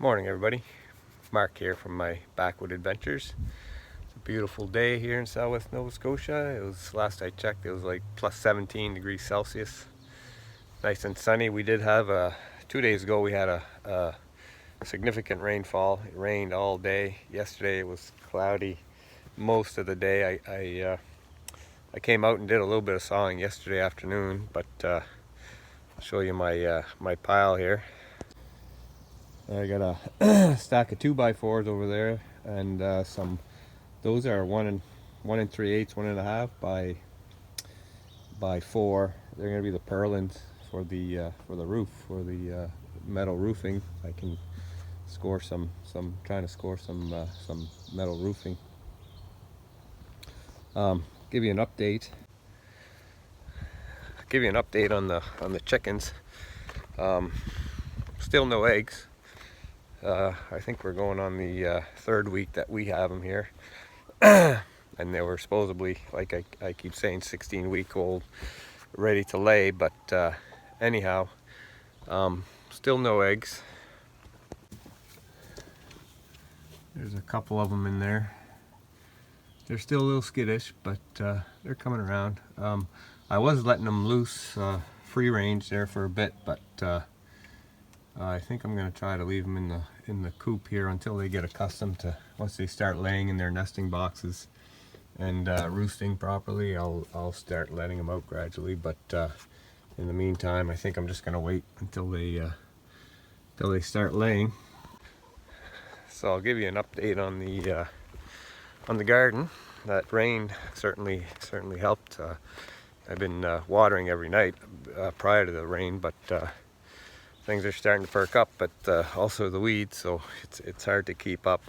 Morning everybody, Mark here from my Backwood Adventures. It's a beautiful day here in southwest Nova Scotia. It was, last I checked, it was like plus 17 degrees Celsius. Nice and sunny. We did have 2 days ago we had a significant rainfall. It rained all day. Yesterday it was cloudy most of the day. I came out and did a little bit of sawing yesterday afternoon, but I'll show you my pile here. I got a stack of 2x4s over there, and those are 1 3/8, 1.5 by 4. They're gonna be the purlins for the roof, for the metal roofing. I can score trying to score some metal roofing. Give you an update. On the chickens. Still no eggs. I think we're going on the 3rd week that we have them here. And they were supposedly, like I keep saying, 16-week-old, ready to lay, but anyhow, still no eggs. There's a couple of them in there. They're still a little skittish, but they're coming around. I was letting them loose, free range there for a bit, but I think I'm going to try to leave them in the coop here until they get accustomed to, once they start laying in their nesting boxes and roosting properly. I'll start letting them out gradually, but in the meantime I think I'm just going to wait until they start laying. So I'll give you an update on the garden. That rain certainly helped. I've been watering every night prior to the rain, but things are starting to perk up, but also the weeds, so it's hard to keep up.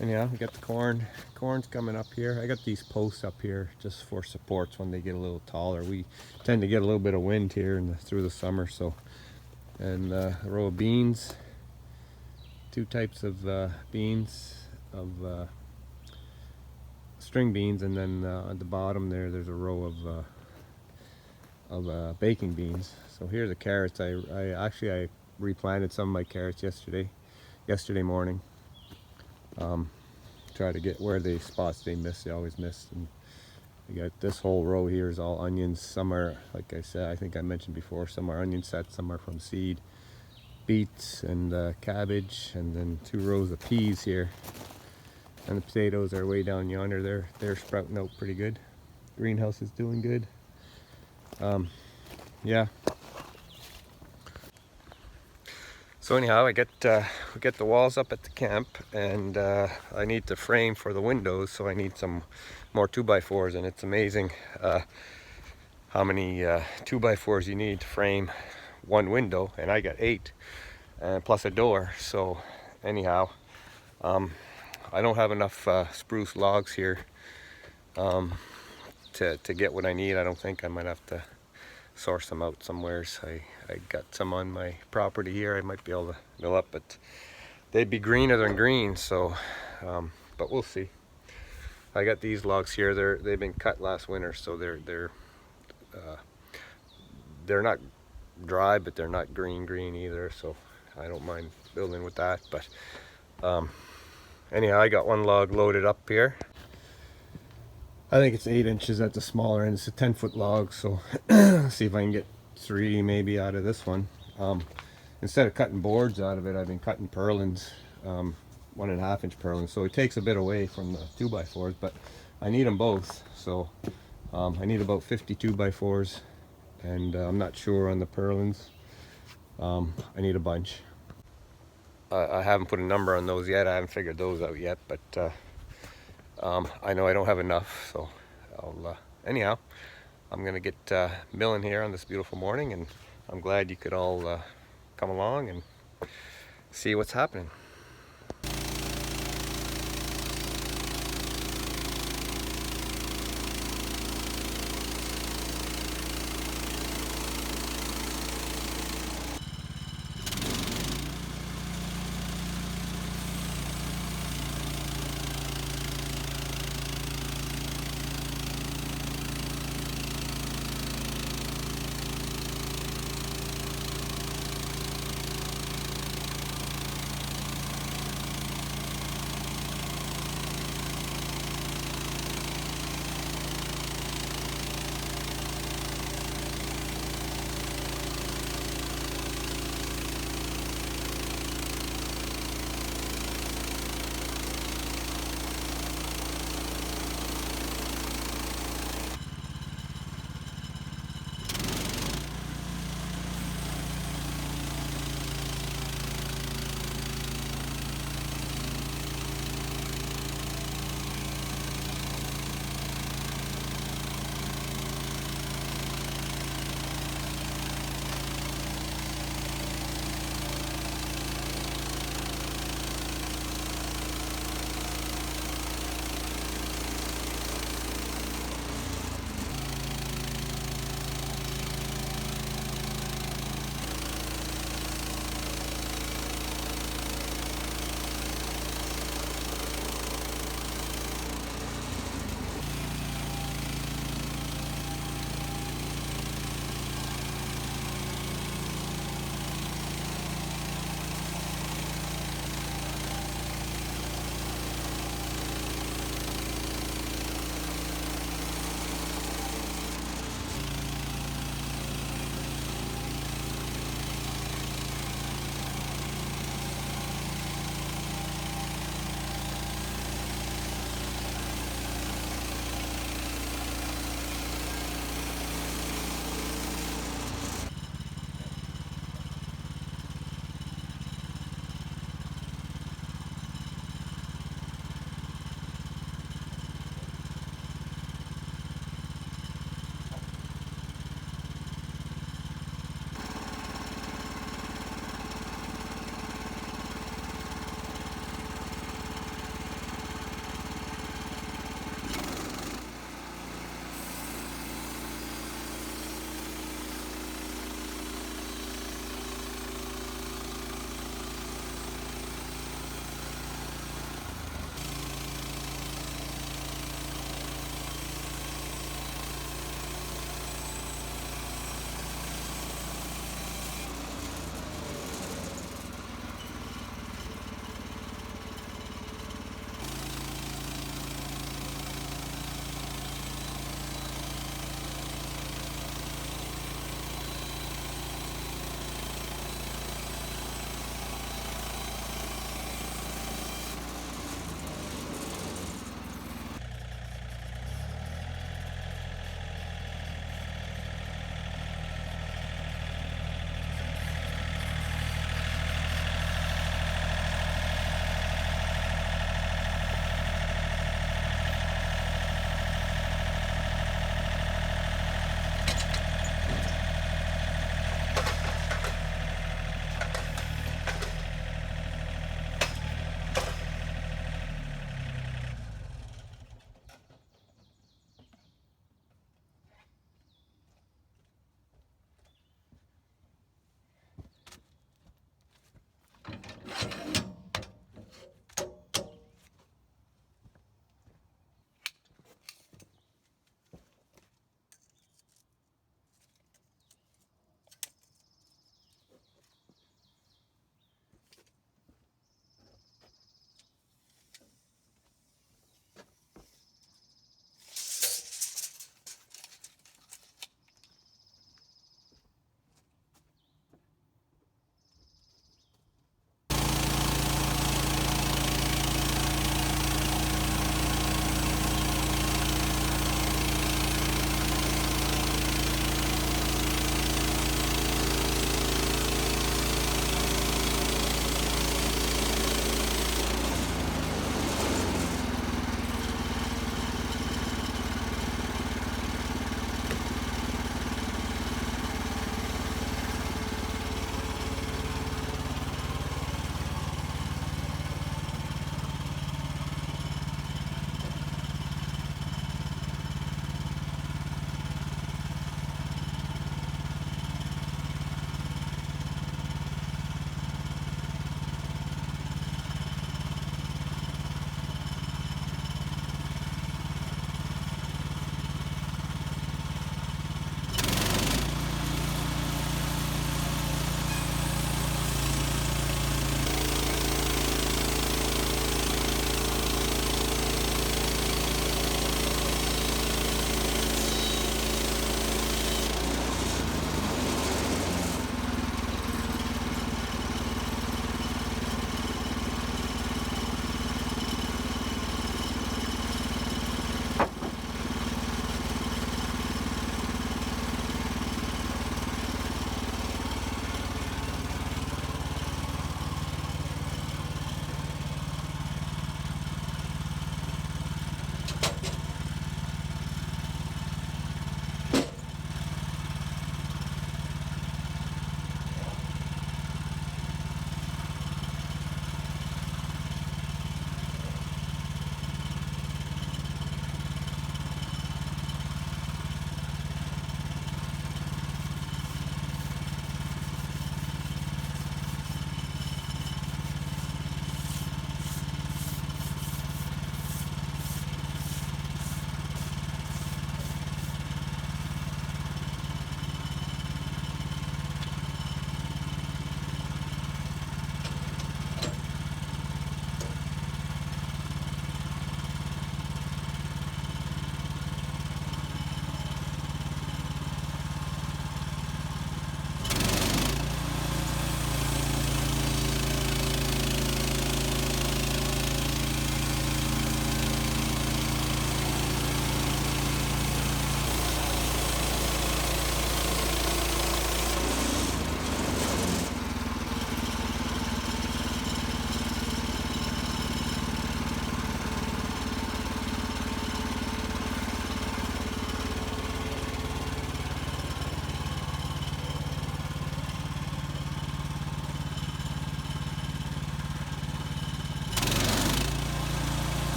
Anyhow, we got the corn's coming up here. I got these posts up here just for supports when they get a little taller. We tend to get a little bit of wind here through the summer, so. And a row of beans, 2 types of beans, of string beans, and then at the bottom there's a row of baking beans. So here are the carrots. I replanted some of my carrots yesterday morning. Try to get where the spots they always missed. And I got this whole row here is all onions. Some are, like I said, I think I mentioned before, some are onion sets, some are from seed. Beets and cabbage, and then 2 rows of peas here. And the potatoes are way down yonder. They're sprouting out pretty good. Greenhouse is doing good. Yeah. So anyhow, we get the walls up at the camp, and I need to frame for the windows, so I need some more 2x4s, and it's amazing how many 2x4s you need to frame one window, and I got 8, and plus a door. So anyhow, I don't have enough spruce logs here to get what I need. I don't think. I might have to source them out somewheres. I got some on my property here. I might be able to mill up, but they'd be greener than green. So, but we'll see. I got these logs here. They've been cut last winter, so they're not dry, but they're not green either. So I don't mind building with that. But anyhow, I got one log loaded up here. I think it's 8 inches at the smaller end. It's a 10-foot log, so see if I can get 3 maybe out of this one. Instead of cutting boards out of it, I've been cutting purlins, 1.5 inch purlins. So it takes a bit away from the 2x4s, but I need them both. So I need about 50 2x4s, and I'm not sure on the purlins. I need a bunch. I haven't put a number on those yet. I haven't figured those out yet, but I know I don't have enough, so anyhow, I'm gonna get milling here on this beautiful morning, and I'm glad you could all come along and see what's happening.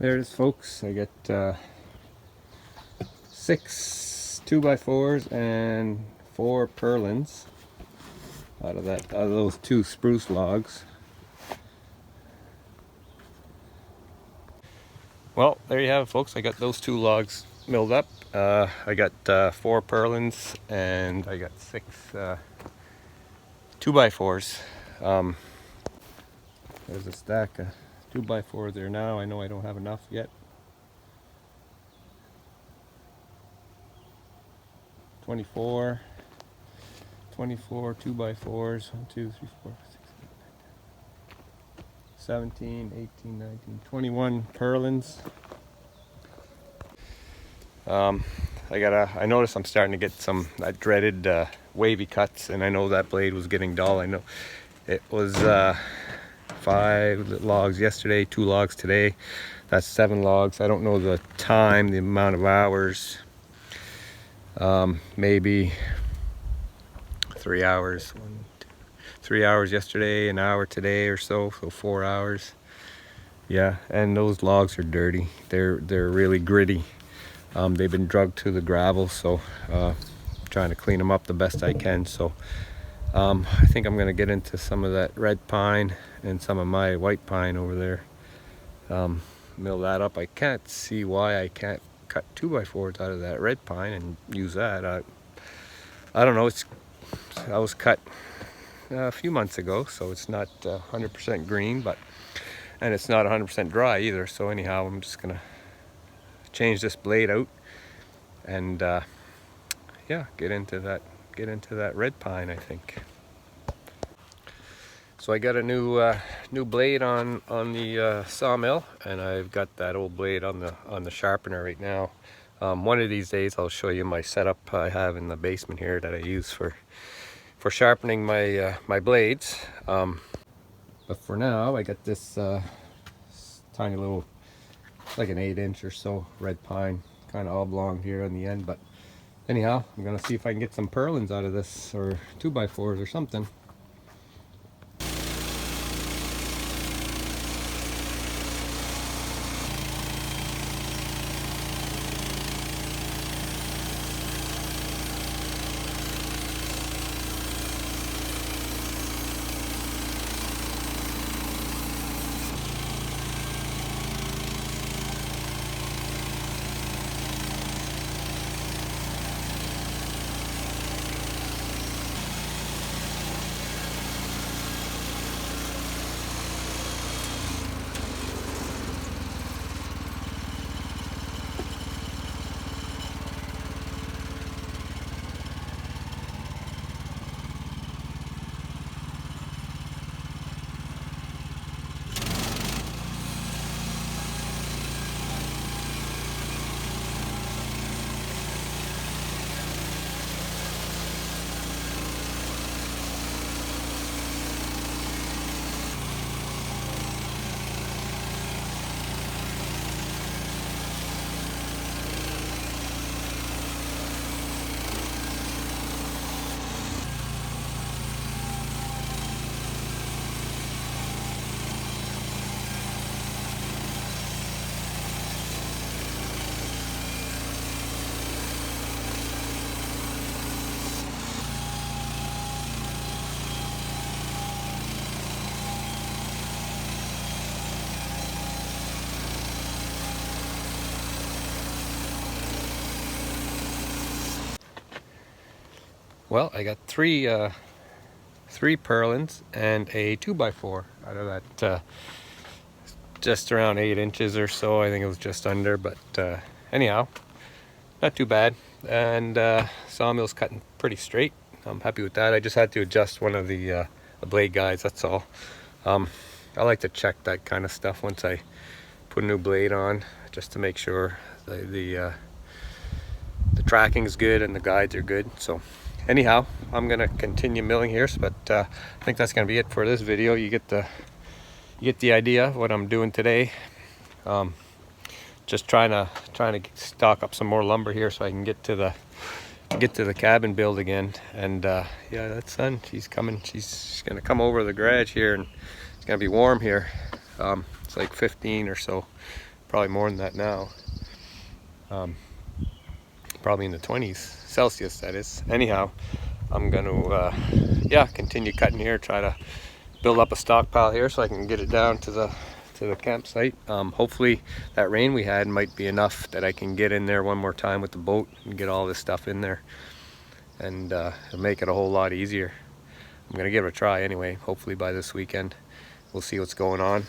There it is, folks. I got 6 2x4s and 4 purlins out of those 2 spruce logs. Well, there you have it, folks. I got those 2 logs milled up. I got 4 purlins and I got 6 2x4s. There's a stack of 2x4s there now. I know I don't have enough yet. 24 2x4s. 1, 2, 3, 4, 6, 17, 18, 19, 21 purlins. I noticed I'm starting to get that dreaded wavy cuts, and I know that blade was getting dull. I know it was 5 logs yesterday, 2 logs today. That's 7 logs. I don't know the time, the amount of hours. Maybe 3 hours. 3 hours yesterday, an hour today or so 4 hours. Yeah, and those logs are dirty. They're really gritty. They've been drugged to the gravel, so trying to clean them up the best I can. So I think I'm gonna get into some of that red pine and some of my white pine over there. Mill that up. I can't see why I can't cut 2x4s out of that red pine and use that. I don't know. I was cut a few months ago, so it's not 100% green, and it's not 100% dry either. So anyhow, I'm just gonna change this blade out and yeah, get into that red pine, I think. So I got a new blade on the sawmill, and I've got that old blade on the sharpener right now. One of these days I'll show you my setup I have in the basement here that I use for sharpening my blades. But for now, I got this tiny little, like an 8-inch or so red pine, kind of oblong here on the end. But anyhow, I'm gonna see if I can get some purlins out of this, or 2x4s or something. Well, I got three purlins and a 2x4 out of that, just around 8 inches or so. I think it was just under, but anyhow, not too bad. And sawmill's cutting pretty straight. I'm happy with that. I just had to adjust one of the blade guides, that's all. I like to check that kind of stuff once I put a new blade on, just to make sure the tracking is good and the guides are good. So anyhow, I'm gonna continue milling here, but I think that's gonna be it for this video. You get the idea of what I'm doing today. Just trying to stock up some more lumber here so I can get to the cabin build again. And yeah, that sun, she's coming. She's gonna come over the garage here, and it's gonna be warm here. It's like 15 or so probably more than that now. Probably in the 20s Celsius, that is. Anyhow, I'm gonna yeah, continue cutting here, try to build up a stockpile here so I can get it down to the campsite. Hopefully that rain we had might be enough that I can get in there one more time with the boat and get all this stuff in there, and it'll make it a whole lot easier. I'm gonna give it a try anyway. Hopefully by this weekend we'll see what's going on.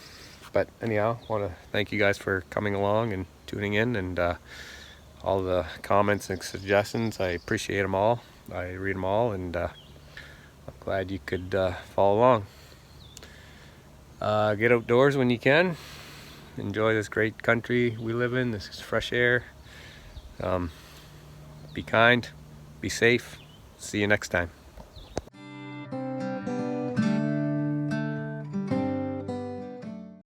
But anyhow, I want to thank you guys for coming along and tuning in, and all the comments and suggestions. I appreciate them all. I read them all, and I'm glad you could follow along. Get outdoors when you can. Enjoy this great country we live in. This is fresh air. Be kind. Be safe. See you next time.